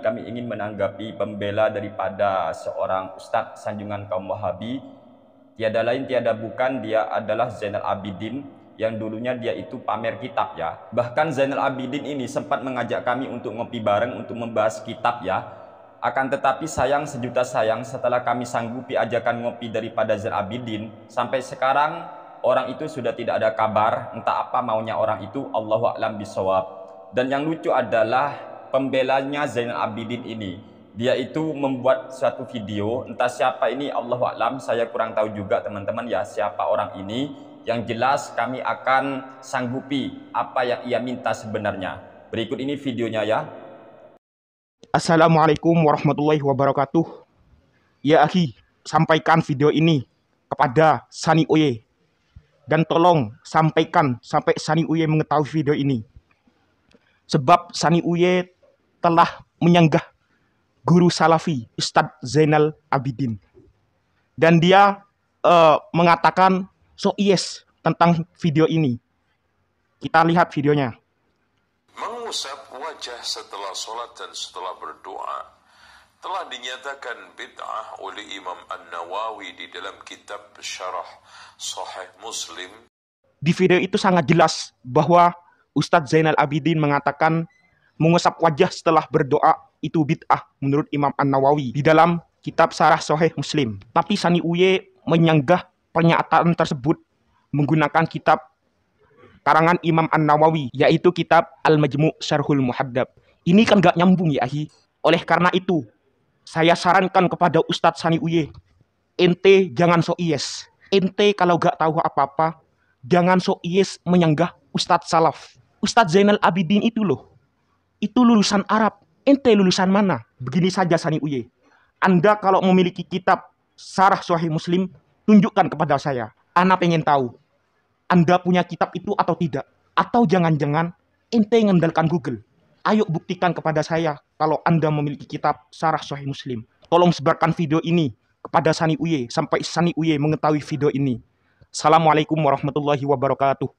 Kami ingin menanggapi pembela daripada seorang Ustadz sanjungan kaum Wahabi. Tiada lain tiada bukan, dia adalah Zainal Abidin, yang dulunya dia itu pamer kitab ya. Bahkan Zainal Abidin ini sempat mengajak kami untuk ngopi bareng untuk membahas kitab ya. Akan tetapi sayang sejuta sayang, setelah kami sanggupi ajakan ngopi daripada Zainal Abidin, sampai sekarang orang itu sudah tidak ada kabar. Entah apa maunya orang itu, Allahu a'lam bishawab. Dan yang lucu adalah pembelanya Zainal Abidin ini, dia itu membuat suatu video, entah siapa ini, Allahu a'lam, saya kurang tahu juga teman-teman ya siapa orang ini. Yang jelas kami akan sanggupi apa yang ia minta sebenarnya. Berikut ini videonya ya. Assalamualaikum warahmatullahi wabarakatuh. Ya akhi, sampaikan video ini kepada Sani Uye. Dan tolong sampaikan sampai Sani Uye mengetahui video ini. Sebab Sani Uye telah menyanggah guru salafi Ustadz Zainal Abidin. Dan dia mengatakan so yes tentang video ini. Kita lihat videonya. Mengusap wajah setelah sholat dan setelah berdoa telah dinyatakan bid'ah oleh Imam An-Nawawi di dalam kitab Syarah Sahih Muslim. Di video itu sangat jelas bahwa Ustadz Zainal Abidin mengatakan mengusap wajah setelah berdoa itu bid'ah menurut Imam An-Nawawi di dalam kitab Syarah Sahih Muslim. Tapi Sani Uye menyanggah pernyataan tersebut menggunakan kitab karangan Imam An-Nawawi, yaitu kitab Al-Majmu' Syarhul Muhaddab. Ini kan gak nyambung ya ahi. Oleh karena itu, saya sarankan kepada Ustadz Sani Uye, ente jangan so yes. Ente kalau gak tahu apa-apa, jangan so yes menyanggah Ustadz Salaf. Ustadz Zainal Abidin itu loh, itu lulusan Arab. Ente lulusan mana? Begini saja Sani Uye, Anda kalau memiliki kitab Syarah Sahih Muslim, tunjukkan kepada saya. Ana pengen tahu, Anda punya kitab itu atau tidak? Atau jangan-jangan ente mengandalkan Google? Ayo buktikan kepada saya kalau Anda memiliki kitab Syarah Sahih Muslim. Tolong sebarkan video ini kepada Sani Uye sampai Sani Uye mengetahui video ini. Assalamualaikum warahmatullahi wabarakatuh.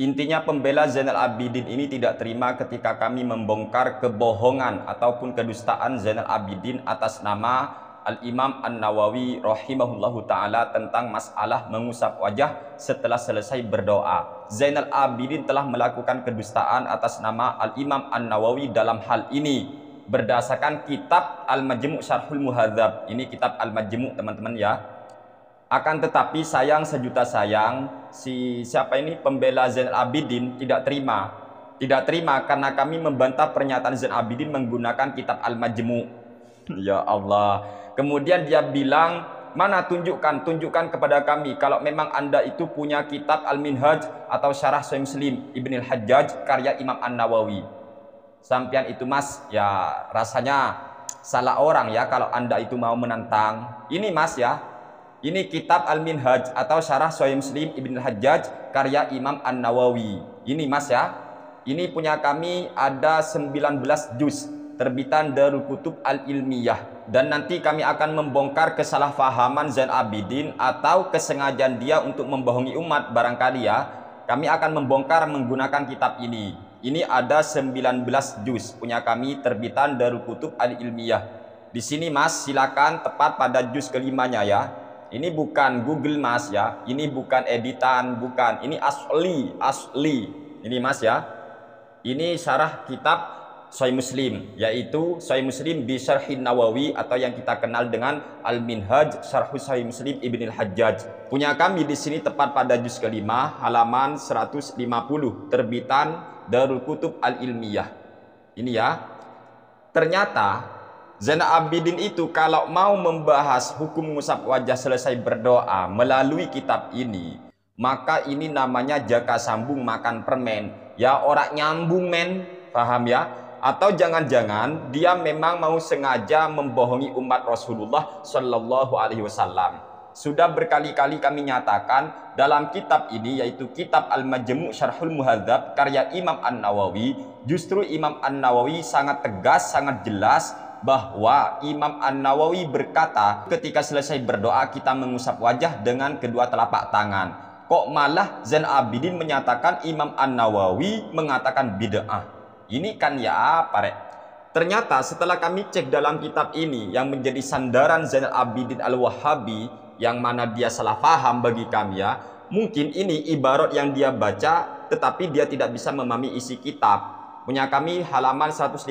Intinya pembela Zainal Abidin ini tidak terima ketika kami membongkar kebohongan ataupun kedustaan Zainal Abidin atas nama Al-Imam An-Nawawi rahimahullahu ta'ala tentang masalah mengusap wajah setelah selesai berdoa. Zainal Abidin telah melakukan kedustaan atas nama Al-Imam An-Nawawi dalam hal ini berdasarkan kitab Al-Majmu' Syarhul Muhadzab. Ini kitab Al-Majmu' teman-teman ya. Akan tetapi sayang sejuta sayang, siapa ini pembela Zainal Abidin tidak terima. Tidak terima karena kami membantah pernyataan Zainal Abidin menggunakan kitab Al-Majmu'. Ya Allah. Kemudian dia bilang, mana tunjukkan kepada kami kalau memang Anda itu punya kitab Al-Minhaj atau Syarah Sahih Muslim Ibnul Hajjaj karya Imam An-Nawawi. Sampian itu mas, ya rasanya salah orang ya kalau Anda itu mau menantang. Ini mas ya, ini kitab Al-Minhaj atau Syarah Sahih Muslim Ibnul Hajjaj karya Imam An-Nawawi. Ini mas ya, ini punya kami ada 19 juz terbitan Darul Kutub Al-Ilmiyah. Dan nanti kami akan membongkar kesalahpahaman Zainal Abidin atau kesengajaan dia untuk membohongi umat barangkali ya. Kami akan membongkar menggunakan kitab ini. Ini ada 19 juz punya kami terbitan Darul Kutub Al-Ilmiyah. Di sini mas silakan tepat pada juz kelimanya ya. Ini bukan Google mas ya. Ini bukan editan, bukan. Ini asli. Ini mas ya. Ini syarah kitab Sahih Muslim, yaitu Sahih Muslim bi Syarhin Nawawi atau yang kita kenal dengan Al-Minhaj Syarhus Sahih Muslim Ibnul Hajjaj. Punya kami di sini tepat pada juz kelima halaman 150 terbitan Darul Kutub Al-Ilmiyah. Ini ya. Ternyata Zainal Abidin itu kalau mau membahas hukum mengusap wajah selesai berdoa melalui kitab ini, maka ini namanya jaka sambung makan permen. Ya orang nyambung men, paham ya? Atau jangan-jangan dia memang mau sengaja membohongi umat Rasulullah Shallallahu Alaihi Wasallam. Sudah berkali-kali kami nyatakan dalam kitab ini, yaitu kitab Al-Majmu' Syarhul Muhadzab karya Imam An-Nawawi, justru Imam An-Nawawi sangat tegas, sangat jelas bahwa Imam An-Nawawi berkata ketika selesai berdoa kita mengusap wajah dengan kedua telapak tangan. Kok malah Zainal Abidin menyatakan Imam An-Nawawi mengatakan bid'ah? Ini kan ya apa rek? Ternyata setelah kami cek dalam kitab ini yang menjadi sandaran Zainal Abidin Al-Wahhabi, yang mana dia salah paham bagi kami ya, mungkin ini ibarat yang dia baca tetapi dia tidak bisa memahami isi kitab. Punya kami halaman 150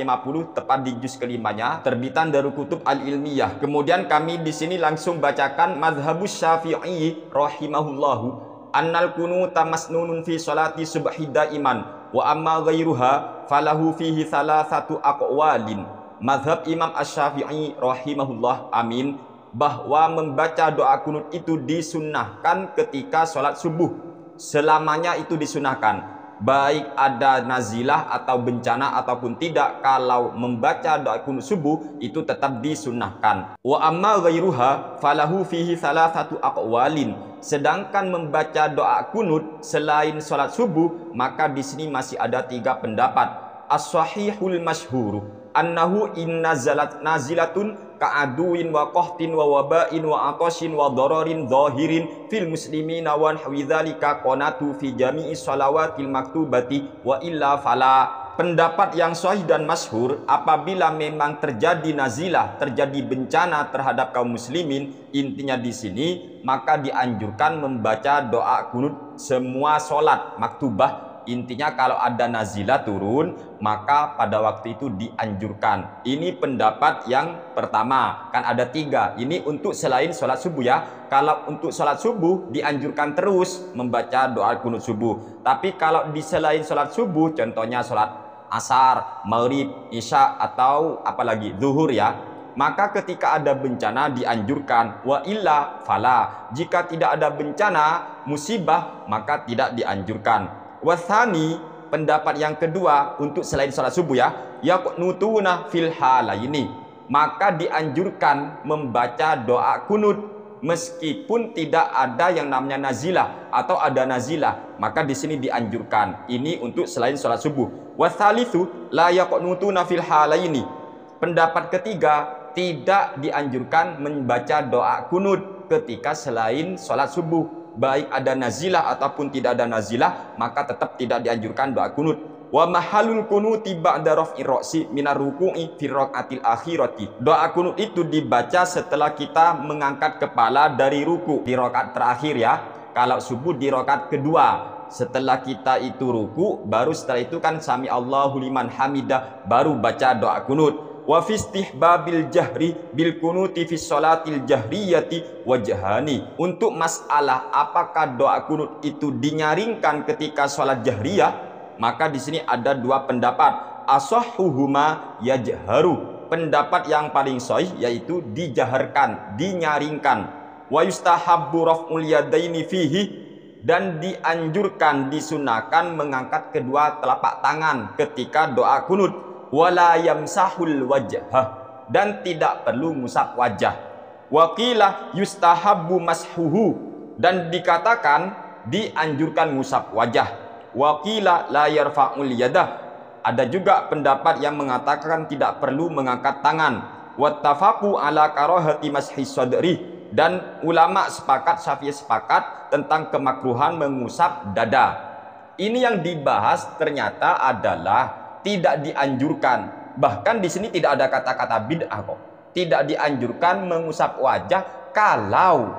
tepat di juz kelimanya, terbitan Darul Kutub Al-Ilmiyah. Kemudian kami di sini langsung bacakan Madhabus Syafi'i rahimahullahu annal kunuta masnunun fi sholati subhi daiman wa amma ghairuha falahu fihi thalathatu aqwalin. Madhab Imam Asy-Syafi'i rahimahullah, amin, bahwa membaca doa kunut itu disunnahkan ketika sholat subuh. Selamanya itu disunnahkan, baik ada nazilah atau bencana ataupun tidak. Kalau membaca doa kunut subuh itu tetap disunnahkan. Wa amma ghairuha falahu fihi thalathatu aqwalin. Sedangkan membaca doa kunut selain sholat subuh, maka di sini masih ada 3 pendapat. As-sahihul masyhur annahu innazalat nazilatun ka'aduin wa qahtin wa wabain wa atashin wa dararin zahirin fil muslimina wa hawidhalika qanatu fi jami'i shalawatil maktubati wa illa fala. Pendapat yang sahih dan masyhur, apabila memang terjadi nazilah, terjadi bencana terhadap kaum muslimin, intinya di sini, maka dianjurkan membaca doa kunut semua sholat maktubah. Intinya kalau ada nazilah turun, maka pada waktu itu dianjurkan. Ini pendapat yang pertama. Kan ada 3. Ini untuk selain sholat subuh ya. Kalau untuk sholat subuh dianjurkan terus membaca doa kunut subuh. Tapi kalau di selain sholat subuh, contohnya sholat asar, maghrib, isya, atau apalagi zuhur ya, maka ketika ada bencana dianjurkan. Wa illa fala. Jika tidak ada bencana, musibah, maka tidak dianjurkan. Wathani, pendapat yang kedua untuk selain sholat subuh ya, yaqnutuna fil halaini, maka dianjurkan membaca doa kunut meskipun tidak ada yang namanya nazilah atau ada nazilah, maka di sini dianjurkan. Ini untuk selain sholat subuh. Wathalithu la yaqnutuna fil halaini, pendapat ketiga, tidak dianjurkan membaca doa kunut ketika selain sholat subuh. Baik ada nazilah ataupun tidak ada nazilah, maka tetap tidak dianjurkan doa kunut. Wa mahalul kunuti ba'da raf'ir ra'si minar ruku'i fi raqatil akhirati. Doa kunut itu dibaca setelah kita mengangkat kepala dari ruku di rakaat terakhir ya. Kalau subuh di rakaat kedua, setelah kita itu ruku, baru setelah itu kan sami Allahu liman hamidah, baru baca doa kunut. Wa fi istihbabil jahri bil kunuti fi sholatil jahriyati wajhani. Untuk masalah apakah doa kunut itu dinyaringkan ketika sholat jahriyah, maka di sini ada 2 pendapat. Asahhuhuma yajharu, pendapat yang paling sahih yaitu dijaharkan, dinyaringkan. Wa yustahabbu raf'ul yadaini fihi, dan dianjurkan, disunahkan mengangkat kedua telapak tangan ketika doa kunut. Wala yamsahul wajhah, dan tidak perlu ngusap wajah. Waqilah yustahabbu mashuhu, dan dikatakan dianjurkan ngusap wajah. Waqilah la yarfa'ul yadah, ada juga pendapat yang mengatakan tidak perlu mengangkat tangan. Wattafaqu ala karahati mashis sadri, dan ulama sepakat, Syafi'i sepakat tentang kemakruhan mengusap dada. Ini yang dibahas ternyata adalah tidak dianjurkan. Bahkan di sini tidak ada kata-kata bid'ah kok. Tidak dianjurkan mengusap wajah kalau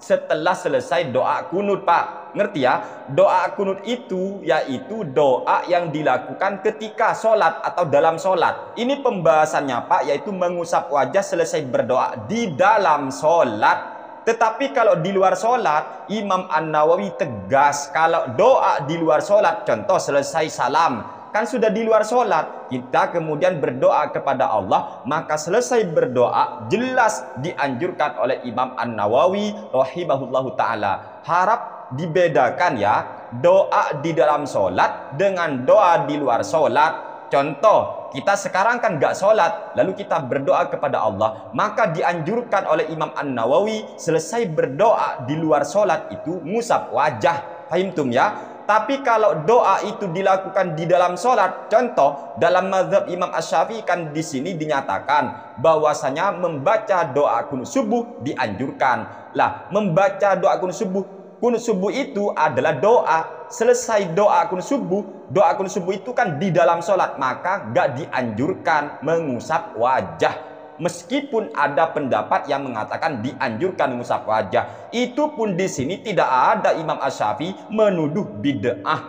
setelah selesai doa kunut, Pak. Ngerti ya? Doa kunut itu yaitu doa yang dilakukan ketika sholat atau dalam sholat. Ini pembahasannya, Pak, yaitu mengusap wajah selesai berdoa di dalam sholat. Tetapi kalau di luar sholat, Imam An-Nawawi tegas kalau doa di luar sholat, contoh selesai salam, kan sudah di luar sholat, kita kemudian berdoa kepada Allah, maka selesai berdoa jelas dianjurkan oleh Imam An-Nawawi rahimahullahu ta'ala. Harap dibedakan ya, doa di dalam sholat dengan doa di luar sholat. Contoh, kita sekarang kan gak sholat, lalu kita berdoa kepada Allah, maka dianjurkan oleh Imam An-Nawawi selesai berdoa di luar sholat itu ngusap wajah. Fahimtum ya? Tapi kalau doa itu dilakukan di dalam sholat, contoh dalam mazhab Imam Asy-Syafi'i kan di sini dinyatakan bahwasanya membaca doa kunut subuh dianjurkan. Lah, membaca doa kunut subuh Kunut subuh itu adalah doa. Selesai doa kunut subuh itu kan di dalam sholat, maka gak dianjurkan mengusap wajah. Meskipun ada pendapat yang mengatakan dianjurkan mengusap wajah, itu pun di sini tidak ada Imam Asy-Syafi'i menuduh bid'ah.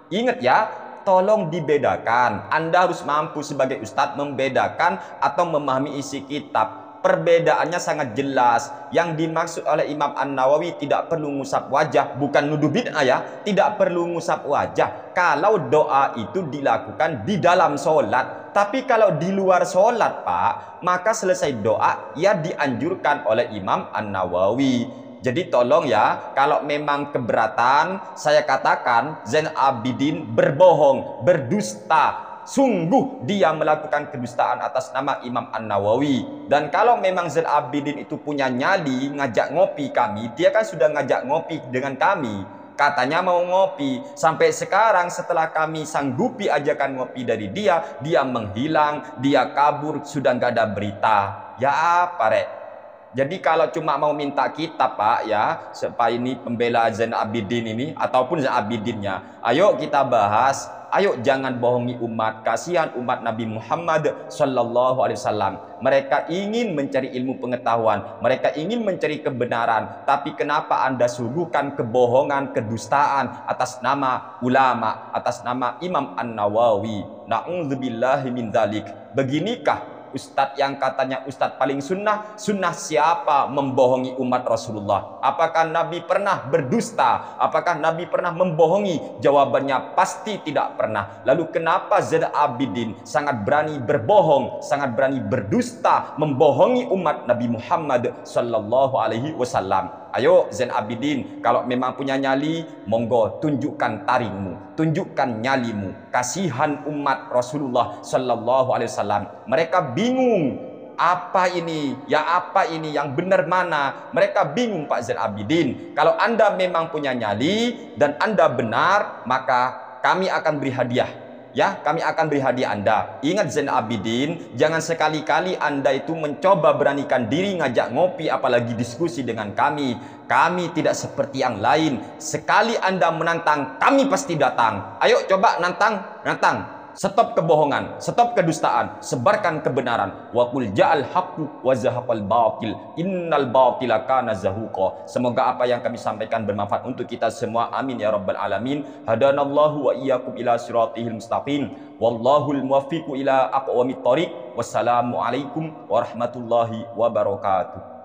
Ingat ya, tolong dibedakan. Anda harus mampu sebagai ustadz membedakan atau memahami isi kitab. Perbedaannya sangat jelas. Yang dimaksud oleh Imam An-Nawawi tidak perlu ngusap wajah, bukan nuduh bid'ah ya, tidak perlu ngusap wajah kalau doa itu dilakukan di dalam sholat. Tapi kalau di luar sholat Pak, maka selesai doa ya dianjurkan oleh Imam An-Nawawi. Jadi tolong ya, kalau memang keberatan, saya katakan Zainal Abidin berbohong, berdusta. Sungguh dia melakukan kedustaan atas nama Imam An-Nawawi. Dan kalau memang Zainal Abidin itu punya nyali ngajak ngopi kami, dia kan sudah ngajak ngopi dengan kami. Katanya mau ngopi. Sampai sekarang setelah kami sanggupi ajakan ngopi dari dia, dia menghilang, dia kabur, sudah nggak ada berita. Ya apa rek? Jadi kalau cuma mau minta kitab Pak ya, supaya ini pembela Zainal Abidin ini ataupun Zainal Abidinnya, ayo kita bahas. Ayo jangan bohongi umat. Kasihan umat Nabi Muhammad sallallahu alaihi wasallam. Mereka ingin mencari ilmu pengetahuan, mereka ingin mencari kebenaran, tapi kenapa Anda suguhkan kebohongan, kedustaan atas nama ulama, atas nama Imam An-Nawawi? Na'udzubillahi min dzalik. Beginikah ustadz yang katanya ustadz paling sunnah? Sunnah siapa membohongi umat Rasulullah? Apakah Nabi pernah berdusta? Apakah Nabi pernah membohongi? Jawabannya pasti tidak pernah. Lalu kenapa Zainal Abidin sangat berani berbohong, sangat berani berdusta, membohongi umat Nabi Muhammad sallallahu alaihi wasallam? Ayo Zainal Abidin, kalau memang punya nyali, monggo tunjukkan taringmu, tunjukkan nyalimu. Kasihan umat Rasulullah sallallahu alaihi wasallam. Mereka bingung, apa ini? Ya apa ini? Yang benar mana? Mereka bingung Pak Zainal Abidin. Kalau Anda memang punya nyali dan Anda benar, maka kami akan beri hadiah. Ya, kami akan beri hadiah Anda. Ingat Zainal Abidin, jangan sekali-kali Anda itu mencoba beranikan diri ngajak ngopi apalagi diskusi dengan kami. Kami tidak seperti yang lain. Sekali Anda menantang, kami pasti datang. Ayo coba nantang, nantang. Stop kebohongan, stop kedustaan, sebarkan kebenaran. Wa qul ja'al haqqu wa zahaqal batil, innal batila kana zahuqa. Semoga apa yang kami sampaikan bermanfaat untuk kita semua. Amin ya rabbal alamin. Hadanallahu wa iyyakum ila siratihil mustaqim. Wallahul muwaffiqu ila aqwamit thoriq. Wassalamu alaikum warahmatullahi wabarakatuh.